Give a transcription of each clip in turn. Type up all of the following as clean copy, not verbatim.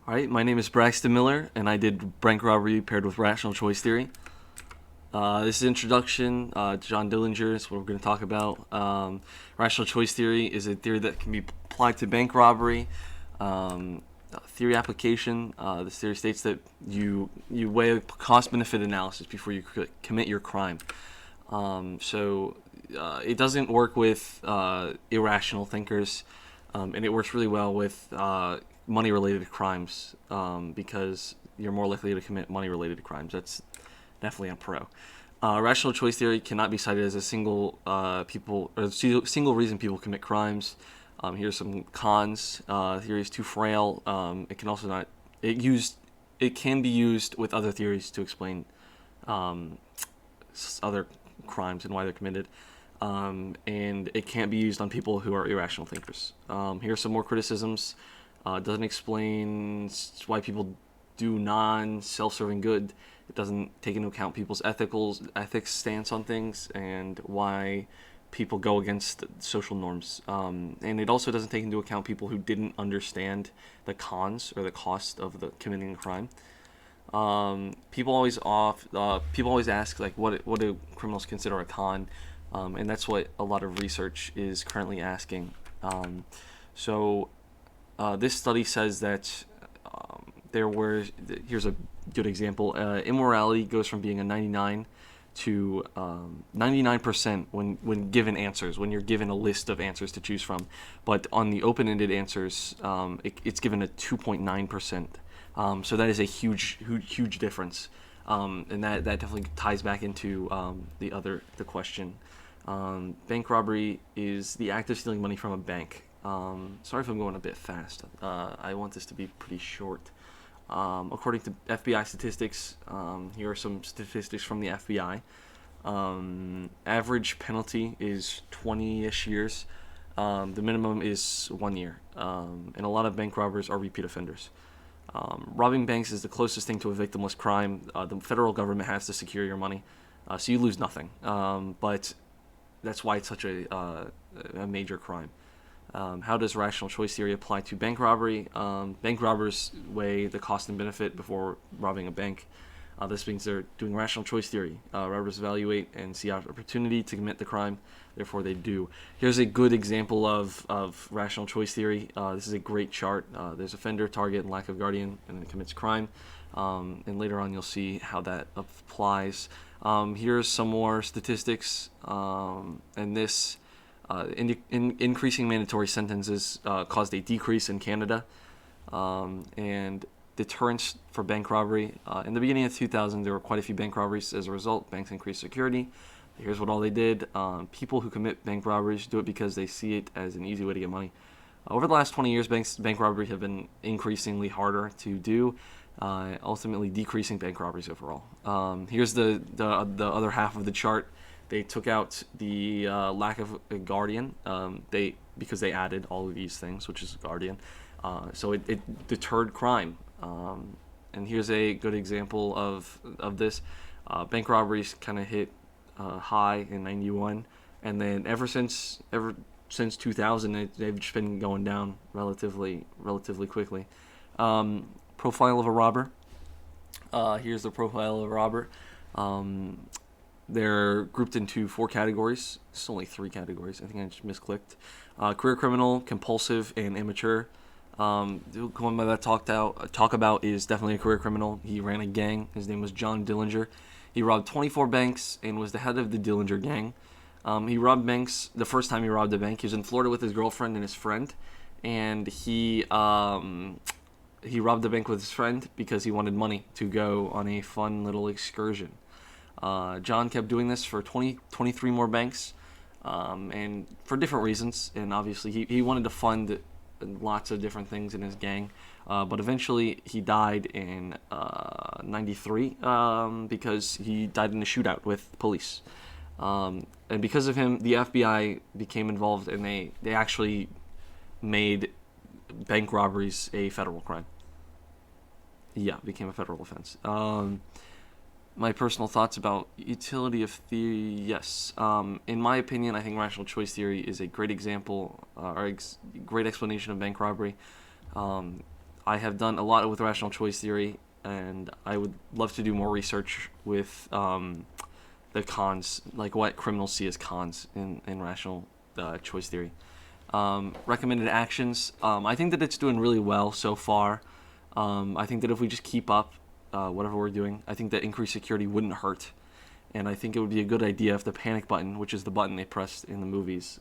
All right, my name is Braxton Miller, and I did bank robbery paired with rational choice theory. This is introduction to John Dillinger. Is what we're going to talk about. Rational choice theory is a theory that can be applied to bank robbery. Theory application. This theory states that you weigh a cost-benefit analysis before you commit your crime. It doesn't work with irrational thinkers, and it works really well with money-related crimes because you're more likely to commit money-related crimes. That's definitely a pro. Rational choice theory cannot be cited as a single single reason people commit crimes. Here's some cons. Theory is too frail. It can also not. It can be used with other theories to explain other crimes and why they're committed. And it can't be used on people who are irrational thinkers. Here are some more criticisms. It doesn't explain why people do non-self-serving good. It doesn't take into account people's ethics stance on things and why people go against social norms. And it also doesn't take into account people who didn't understand the cons or the cost of committing a crime. People always ask like what do criminals consider a con, and that's what a lot of research is currently asking. This study says that here's a good example. Immorality goes from being a 99 to 99% when given answers, when you're given a list of answers to choose from. But on the open-ended answers, it's given a 2.9%. So that is a huge difference. And that definitely ties back into the question. Bank robbery is the act of stealing money from a bank. Sorry if I'm going a bit fast. I want this to be pretty short. According to FBI statistics, here are some statistics from the FBI. Average penalty is 20-ish years. The minimum is 1 year. And a lot of bank robbers are repeat offenders. Robbing banks is the closest thing to a victimless crime. The federal government has to secure your money, so you lose nothing. But that's why it's such a major crime. How does rational choice theory apply to bank robbery? Bank robbers weigh the cost and benefit before robbing a bank. This means they're doing rational choice theory. Robbers evaluate and see opportunity to commit the crime, therefore they do. Here's a good example of rational choice theory. This is a great chart. There's offender, target, and lack of guardian, and then it commits crime. And later on you'll see how that applies. Here's some more statistics, and this increasing mandatory sentences caused a decrease in Canada, and deterrence for bank robbery. In the beginning of 2000, there were quite a few bank robberies. As a result, banks increased security. Here's what all they did. People who commit bank robberies do it because they see it as an easy way to get money. Over the last 20 years, bank robberies have been increasingly harder to do, ultimately decreasing bank robberies overall. Here's the other half of the chart. They took out the lack of a guardian because they added all of these things, which is guardian. So it deterred crime. And here's a good example of this. Bank robberies kind of hit high in '91, and then ever since 2000, they've just been going down relatively quickly. Profile of a robber. Here's the profile of a robber. They're grouped into 4 categories. It's only 3 categories. I think I just misclicked. Career criminal, compulsive, and immature. The one that I talk about is definitely a career criminal. He ran a gang. His name was John Dillinger. He robbed 24 banks and was the head of the Dillinger gang. He robbed banks. The first time he robbed a bank, he was in Florida with his girlfriend and his friend, and he robbed the bank with his friend because he wanted money to go on a fun little excursion. John kept doing this for 23 more banks, and for different reasons. And obviously, he wanted to fund lots of different things in his gang. But eventually, he died in '93 because he died in a shootout with police. And because of him, the FBI became involved, and they actually made bank robberies a federal crime. Yeah, it became a federal offense. My personal thoughts about utility of theory, yes. In my opinion, I think rational choice theory is a great example, great explanation of bank robbery. I have done a lot with rational choice theory, and I would love to do more research with the cons, like what criminals see as cons in rational choice theory. Recommended actions. I think that it's doing really well so far. I think that if we just keep up whatever we're doing, I think that increased security wouldn't hurt. And I think it would be a good idea if the panic button, which is the button they pressed in the movies,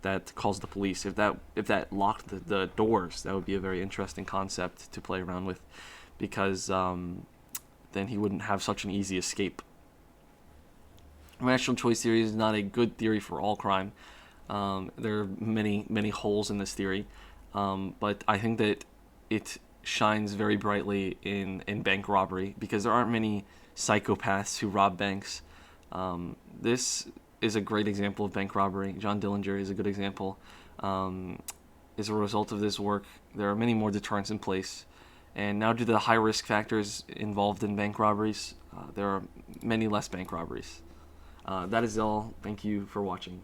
that calls the police, if that locked the doors, that would be a very interesting concept to play around with, because then he wouldn't have such an easy escape. Rational choice theory is not a good theory for all crime. There are many holes in this theory, but I think that it shines very brightly in bank robbery, because there aren't many psychopaths who rob banks. This is a great example of bank robbery. John Dillinger is a good example. As a result of this work, there are many more deterrents in place. And now, due to the high risk factors involved in bank robberies, there are many less bank robberies. That is all. Thank you for watching.